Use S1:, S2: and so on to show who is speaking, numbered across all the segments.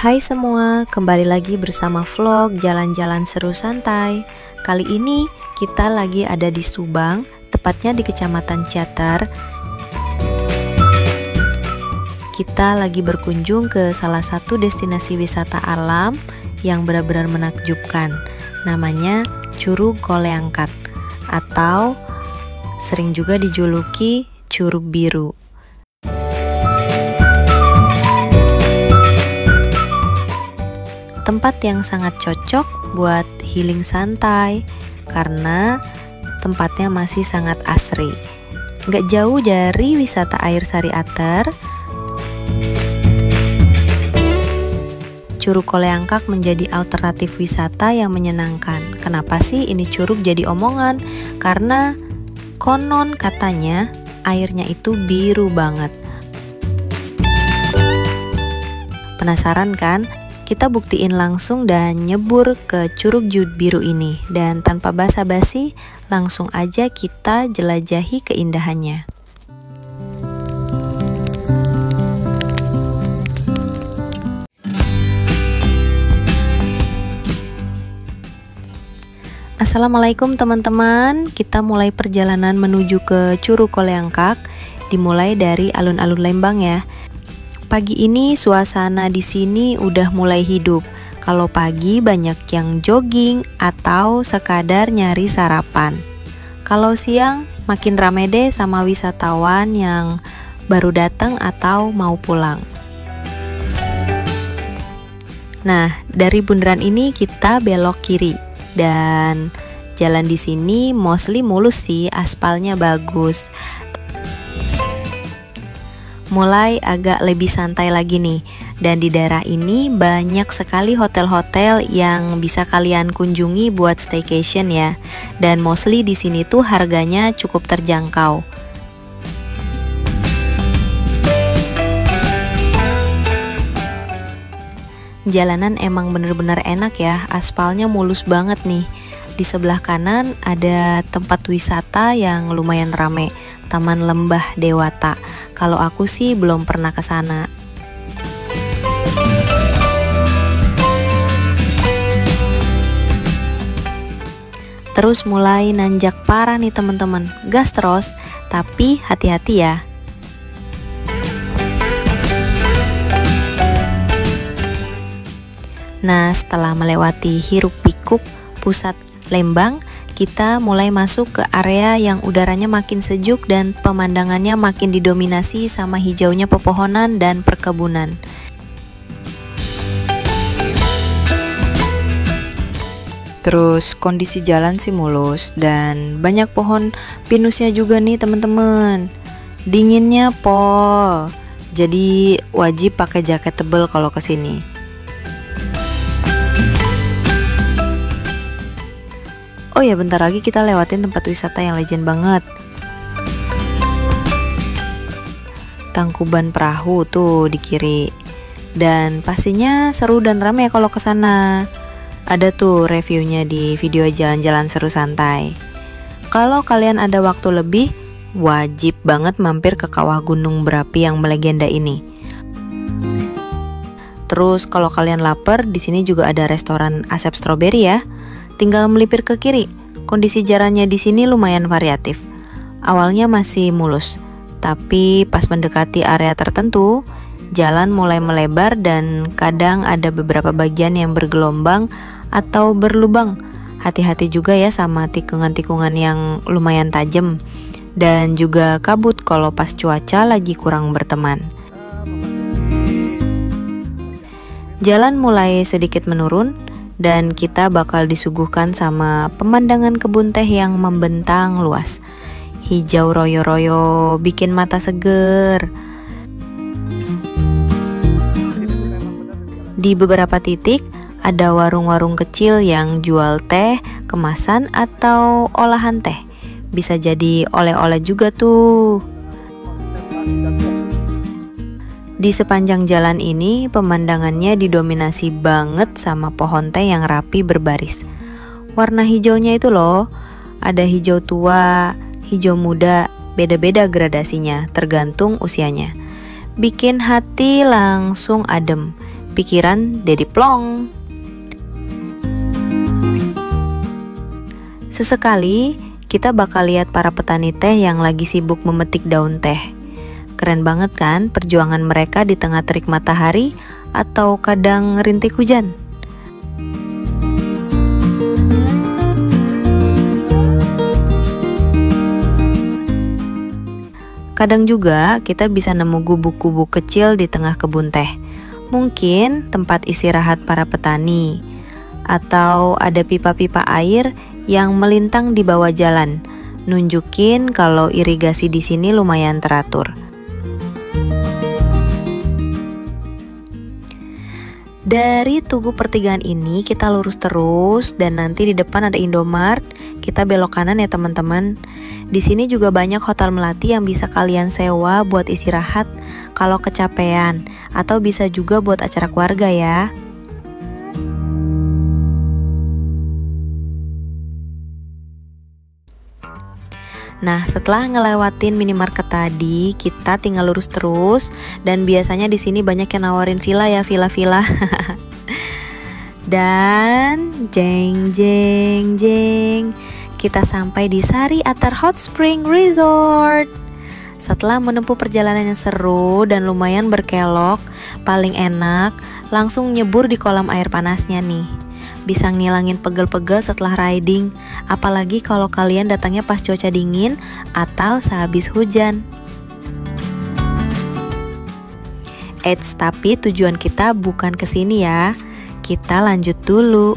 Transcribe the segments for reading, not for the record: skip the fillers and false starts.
S1: Hai semua, kembali lagi bersama vlog jalan-jalan seru santai. Kali ini kita lagi ada di Subang, tepatnya di Kecamatan Ciater. Kita lagi berkunjung ke salah satu destinasi wisata alam yang benar-benar menakjubkan. Namanya Curug Koleangkat atau sering juga dijuluki Curug Biru. Tempat yang sangat cocok buat healing santai karena tempatnya masih sangat asri. Nggak jauh dari wisata air Sari Ater, Curug Koleangkat menjadi alternatif wisata yang menyenangkan. Kenapa sih ini curug jadi omongan? Karena konon katanya airnya itu biru banget. Penasaran kan? Kita buktiin langsung dan nyebur ke Curug Biru ini. Dan tanpa basa-basi, langsung aja kita jelajahi keindahannya. Assalamualaikum teman-teman. Kita mulai perjalanan menuju ke Curug Koleangkat. Dimulai dari alun-alun Lembang ya. Pagi ini suasana di sini udah mulai hidup. Kalau pagi banyak yang jogging atau sekadar nyari sarapan. Kalau siang makin rame deh sama wisatawan yang baru datang atau mau pulang. Nah, dari bundaran ini kita belok kiri dan jalan di sini mostly mulus sih, aspalnya bagus. Mulai agak lebih santai lagi nih. Dan di daerah ini banyak sekali hotel-hotel yang bisa kalian kunjungi buat staycation ya. Dan mostly di sini tuh harganya cukup terjangkau. Jalanan emang bener-bener enak ya, aspalnya mulus banget nih. Di sebelah kanan ada tempat wisata yang lumayan rame, Taman Lembah Dewata. Kalau aku sih belum pernah ke sana. Terus mulai nanjak parah nih teman-teman. Gas terus, tapi hati-hati ya. Nah, setelah melewati hiruk-pikuk pusat Lembang, kita mulai masuk ke area yang udaranya makin sejuk dan pemandangannya makin didominasi sama hijaunya pepohonan dan perkebunan. Terus kondisi jalan sih mulus dan banyak pohon pinusnya juga nih teman-teman. Dinginnya pol, jadi wajib pakai jaket tebal kalau kesini. Oh ya, bentar lagi kita lewatin tempat wisata yang legend banget. Tangkuban Perahu tuh di kiri. Dan pastinya seru dan ramai kalau ke sana. Ada tuh reviewnya di video jalan-jalan seru santai. Kalau kalian ada waktu lebih, wajib banget mampir ke kawah gunung berapi yang melegenda ini. Terus kalau kalian lapar, di sini juga ada restoran Asep Strawberry ya. Tinggal melipir ke kiri. Kondisi jalannya di sini lumayan variatif. Awalnya masih mulus, tapi pas mendekati area tertentu, jalan mulai melebar dan kadang ada beberapa bagian yang bergelombang atau berlubang. Hati-hati juga ya sama tikungan-tikungan yang lumayan tajam dan juga kabut kalau pas cuaca lagi kurang berteman. Jalan mulai sedikit menurun dan kita bakal disuguhkan sama pemandangan kebun teh yang membentang luas. Hijau royo-royo bikin mata seger. Di beberapa titik ada warung-warung kecil yang jual teh, kemasan atau olahan teh. Bisa jadi oleh-oleh juga tuh. Di sepanjang jalan ini pemandangannya didominasi banget sama pohon teh yang rapi berbaris. Warna hijaunya itu loh, ada hijau tua, hijau muda, beda-beda gradasinya tergantung usianya. Bikin hati langsung adem. pikiran Dedi plong. Sesekali kita bakal lihat para petani teh yang lagi sibuk memetik daun teh. Keren banget kan perjuangan mereka di tengah terik matahari atau kadang rintik hujan. Kadang juga kita bisa nemu gubuk-gubuk kecil di tengah kebun teh. Mungkin tempat istirahat para petani, atau ada pipa-pipa air yang melintang di bawah jalan, nunjukin kalau irigasi di sini lumayan teratur. Dari Tugu Pertigaan ini kita lurus terus dan nanti di depan ada Indomart. Kita belok kanan ya teman-teman. Di sini juga banyak hotel melati yang bisa kalian sewa buat istirahat kalau kecapean, atau bisa juga buat acara keluarga ya. Nah, setelah ngelewatin minimarket tadi, kita tinggal lurus terus dan biasanya di sini banyak yang nawarin villa ya, villa-villa. Dan jeng jeng jeng, kita sampai di Sari Atar Hot Spring Resort. Setelah menempuh perjalanan yang seru dan lumayan berkelok, paling enak langsung nyebur di kolam air panasnya nih. Bisa ngilangin pegel-pegel setelah riding, apalagi kalau kalian datangnya pas cuaca dingin atau sehabis hujan. Eits, tapi tujuan kita bukan ke sini ya. Kita lanjut dulu.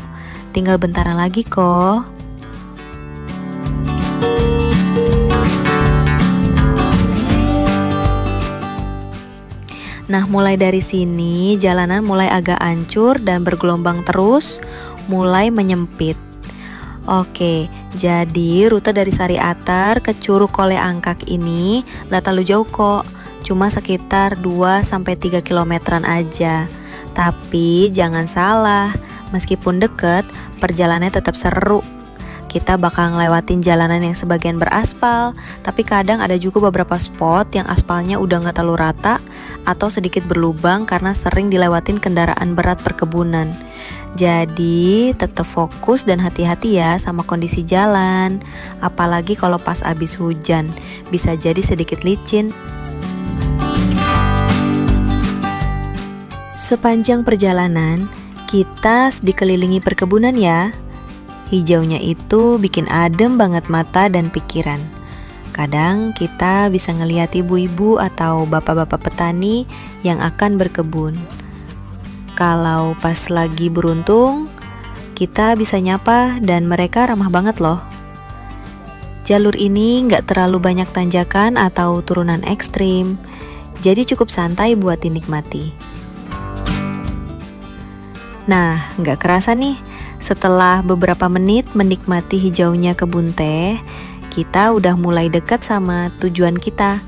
S1: Tinggal bentaran lagi kok. Nah, mulai dari sini jalanan mulai agak ancur dan bergelombang terus, mulai menyempit. Oke, jadi rute dari Sari Atar ke Curug Kole Angkak ini gak terlalu jauh kok, cuma sekitar 2-3 kilometeran aja. Tapi jangan salah, meskipun deket, perjalanannya tetap seru. Kita bakal ngelewatin jalanan yang sebagian beraspal, tapi kadang ada juga beberapa spot yang aspalnya udah gak terlalu rata atau sedikit berlubang karena sering dilewatin kendaraan berat perkebunan. Jadi tetap fokus dan hati-hati ya sama kondisi jalan, apalagi kalau pas abis hujan, bisa jadi sedikit licin. Sepanjang perjalanan, kita dikelilingi perkebunan ya. Hijaunya itu bikin adem banget mata dan pikiran. Kadang kita bisa ngelihat ibu-ibu atau bapak-bapak petani yang akan berkebun. Kalau pas lagi beruntung, kita bisa nyapa dan mereka ramah banget loh. Jalur ini nggak terlalu banyak tanjakan atau turunan ekstrim, jadi cukup santai buat dinikmati. Nah, nggak kerasa nih, setelah beberapa menit menikmati hijaunya kebun teh, kita udah mulai dekat sama tujuan kita.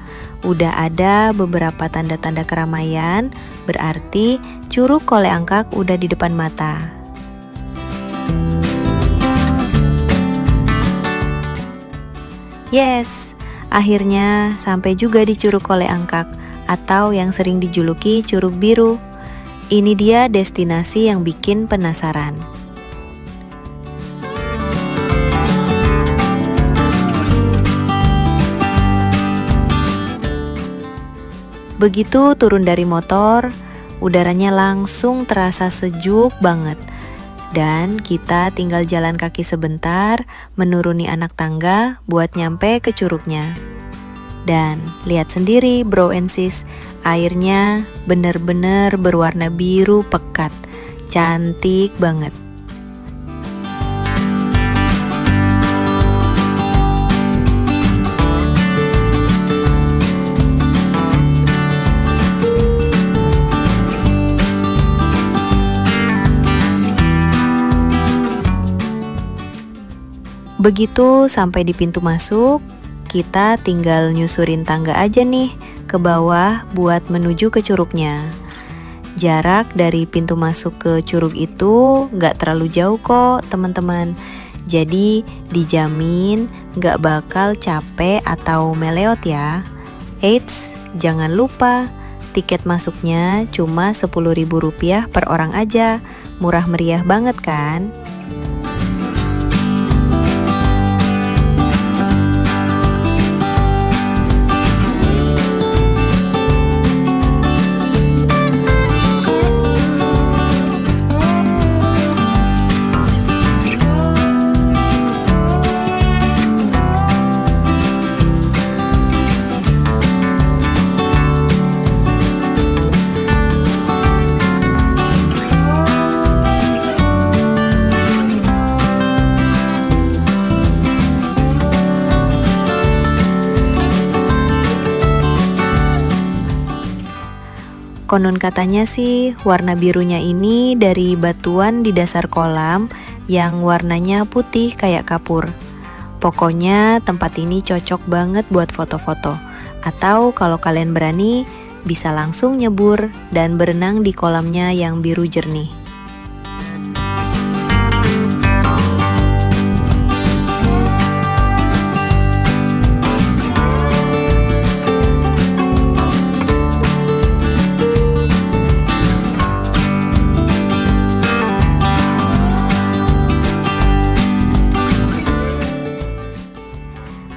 S1: Udah ada beberapa tanda-tanda keramaian, berarti Curug Kole Angkak udah di depan mata. Yes, akhirnya sampai juga di Curug Kole Angkak, atau yang sering dijuluki Curug Biru. Ini dia destinasi yang bikin penasaran. Begitu turun dari motor, udaranya langsung terasa sejuk banget. Dan kita tinggal jalan kaki sebentar, menuruni anak tangga buat nyampe ke curugnya. Dan lihat sendiri bro and sis, airnya bener-bener berwarna biru pekat, cantik banget. Begitu sampai di pintu masuk, kita tinggal nyusurin tangga aja nih ke bawah buat menuju ke curugnya. Jarak dari pintu masuk ke curug itu gak terlalu jauh kok teman-teman. Jadi dijamin gak bakal capek atau meleot ya. Eits, jangan lupa Tiket masuknya cuma Rp10.000 per orang aja. Murah meriah banget kan? Konon katanya sih warna birunya ini dari batuan di dasar kolam yang warnanya putih kayak kapur. Pokoknya tempat ini cocok banget buat foto-foto. Atau kalau kalian berani, bisa langsung nyebur dan berenang di kolamnya yang biru jernih.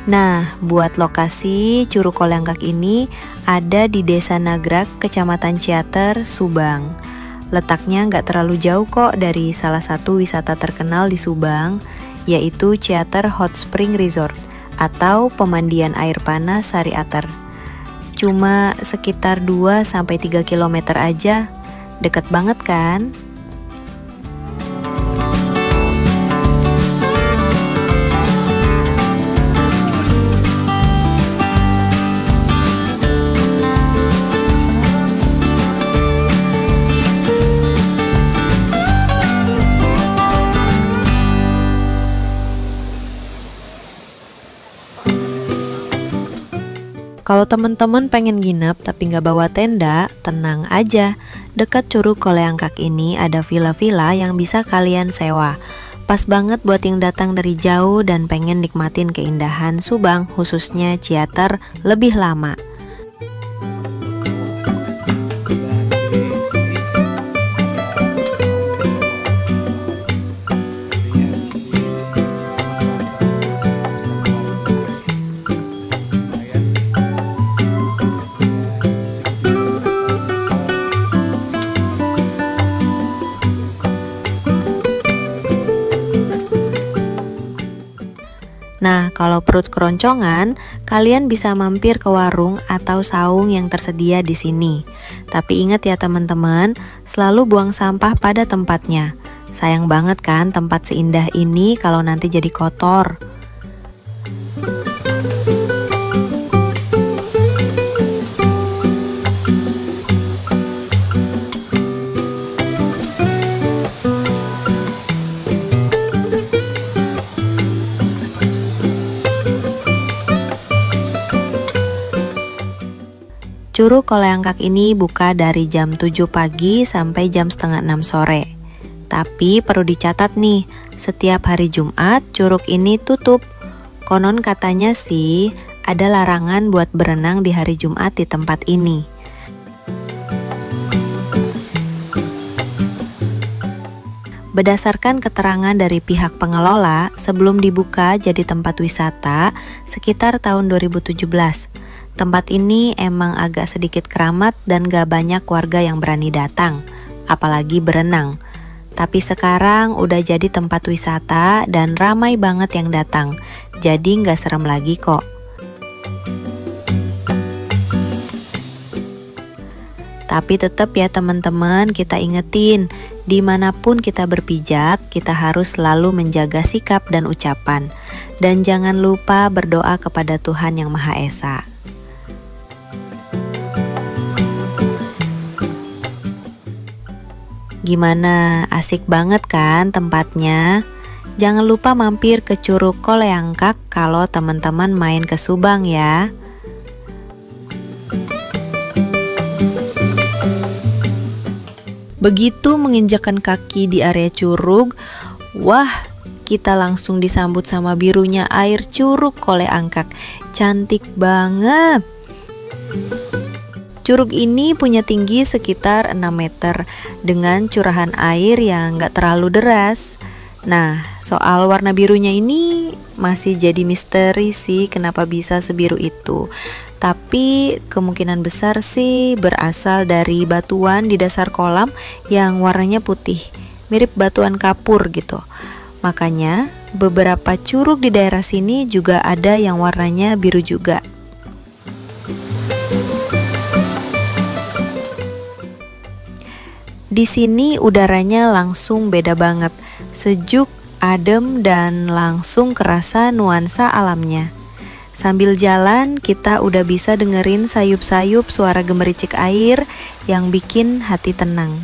S1: Nah, buat lokasi Curug Koleangkak ini ada di Desa Nagrak, Kecamatan Ciater, Subang. Letaknya nggak terlalu jauh kok dari salah satu wisata terkenal di Subang, yaitu Ciater Hot Spring Resort atau pemandian air panas Sari Ater. Cuma sekitar 2-3 km aja, deket banget kan? Kalau teman-teman pengen nginep tapi nggak bawa tenda, tenang aja. Dekat Curug Koleangkak ini ada villa-villa yang bisa kalian sewa. Pas banget buat yang datang dari jauh dan pengen nikmatin keindahan Subang, khususnya Ciater, lebih lama. Nah, kalau perut keroncongan, kalian bisa mampir ke warung atau saung yang tersedia di sini. Tapi ingat ya teman-teman, selalu buang sampah pada tempatnya. Sayang banget kan tempat seindah ini kalau nanti jadi kotor. Curug Koleangkak ini buka dari jam 7 pagi sampai jam setengah 6 sore. Tapi perlu dicatat nih, setiap hari Jumat curug ini tutup. Konon katanya sih ada larangan buat berenang di hari Jumat di tempat ini. Berdasarkan keterangan dari pihak pengelola, sebelum dibuka jadi tempat wisata sekitar tahun 2017. Tempat ini emang agak sedikit keramat dan gak banyak warga yang berani datang, apalagi berenang. Tapi sekarang udah jadi tempat wisata dan ramai banget yang datang, jadi gak serem lagi kok. Tapi tetap ya teman-teman, kita ingetin, dimanapun kita berpijak, kita harus selalu menjaga sikap dan ucapan. Dan jangan lupa berdoa kepada Tuhan Yang Maha Esa. Gimana, asik banget kan tempatnya? Jangan lupa mampir ke Curug Koleangkak kalau teman-teman main ke Subang ya. Begitu menginjakan kaki di area curug, wah, kita langsung disambut sama birunya air Curug Koleangkak. Cantik banget. Curug ini punya tinggi sekitar 6 meter dengan curahan air yang gak terlalu deras. Nah, soal warna birunya ini masih jadi misteri sih kenapa bisa sebiru itu. Tapi kemungkinan besar sih berasal dari batuan di dasar kolam yang warnanya putih, mirip batuan kapur gitu. Makanya beberapa curug di daerah sini juga ada yang warnanya biru juga. Di sini udaranya langsung beda banget, sejuk, adem, dan langsung kerasa nuansa alamnya. Sambil jalan, kita udah bisa dengerin sayup-sayup suara gemericik air yang bikin hati tenang.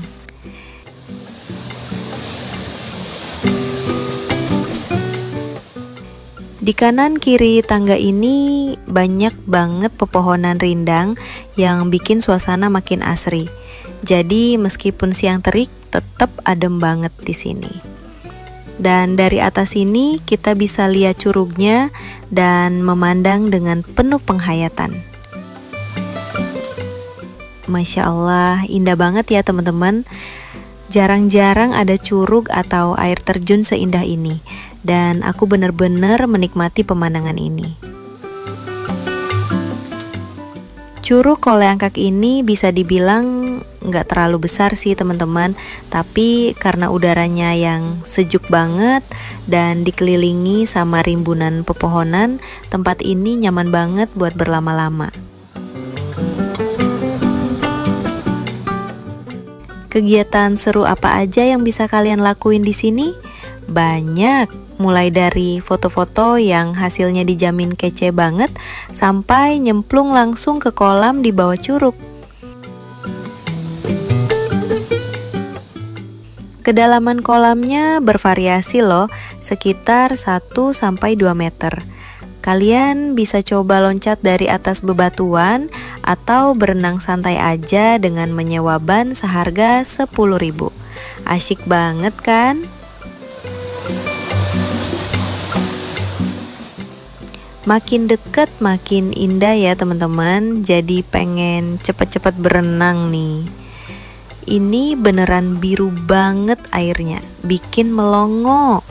S1: Di kanan kiri tangga ini banyak banget pepohonan rindang yang bikin suasana makin asri. Jadi meskipun siang terik, tetap adem banget di sini. Dan dari atas ini kita bisa lihat curugnya dan memandang dengan penuh penghayatan. Masya Allah, indah banget ya teman-teman. Jarang-jarang ada curug atau air terjun seindah ini. Dan aku benar-benar menikmati pemandangan ini. Curug Koleangkak ini bisa dibilang nggak terlalu besar sih teman-teman, tapi karena udaranya yang sejuk banget dan dikelilingi sama rimbunan pepohonan, tempat ini nyaman banget buat berlama-lama. Kegiatan seru apa aja yang bisa kalian lakuin di sini? Banyak. Mulai dari foto-foto yang hasilnya dijamin kece banget, sampai nyemplung langsung ke kolam di bawah curug. Kedalaman kolamnya bervariasi loh, sekitar 1-2 meter. Kalian bisa coba loncat dari atas bebatuan atau berenang santai aja dengan menyewa ban seharga 10.000. Asyik banget kan? Makin deket makin indah ya teman-teman, jadi pengen cepet-cepet berenang nih. Ini beneran biru banget airnya, bikin melongo.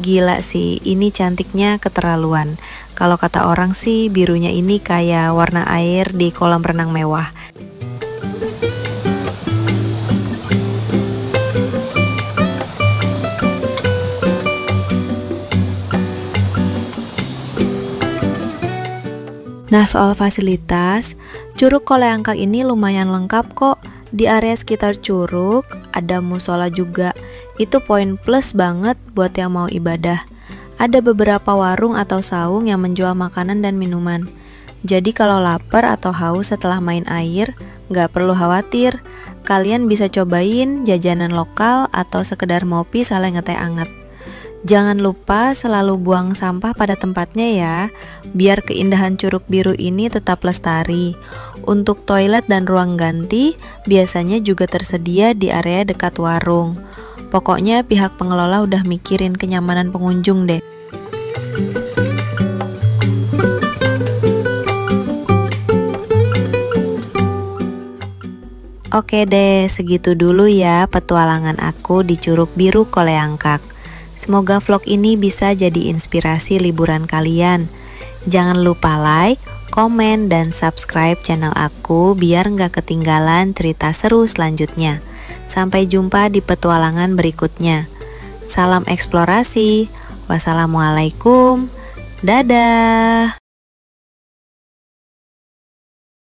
S1: Gila sih, ini cantiknya keterlaluan. Kalau kata orang sih birunya ini kayak warna air di kolam renang mewah. Nah, soal fasilitas, Curug Koleangkak ini lumayan lengkap kok. Di area sekitar curug ada musola juga. Itu poin plus banget buat yang mau ibadah. Ada beberapa warung atau saung yang menjual makanan dan minuman. Jadi kalau lapar atau haus setelah main air, nggak perlu khawatir. Kalian bisa cobain jajanan lokal atau sekedar ngopi sambil ngeteh anget. Jangan lupa selalu buang sampah pada tempatnya ya, biar keindahan Curug Biru ini tetap lestari. Untuk toilet dan ruang ganti biasanya juga tersedia di area dekat warung. Pokoknya pihak pengelola udah mikirin kenyamanan pengunjung deh. Oke deh, segitu dulu ya petualangan aku di Curug Biru Koleangkak. Semoga vlog ini bisa jadi inspirasi liburan kalian. Jangan lupa like, komen, dan subscribe channel aku biar nggak ketinggalan cerita seru selanjutnya. Sampai jumpa di petualangan berikutnya. Salam eksplorasi. Wassalamualaikum. Dadah.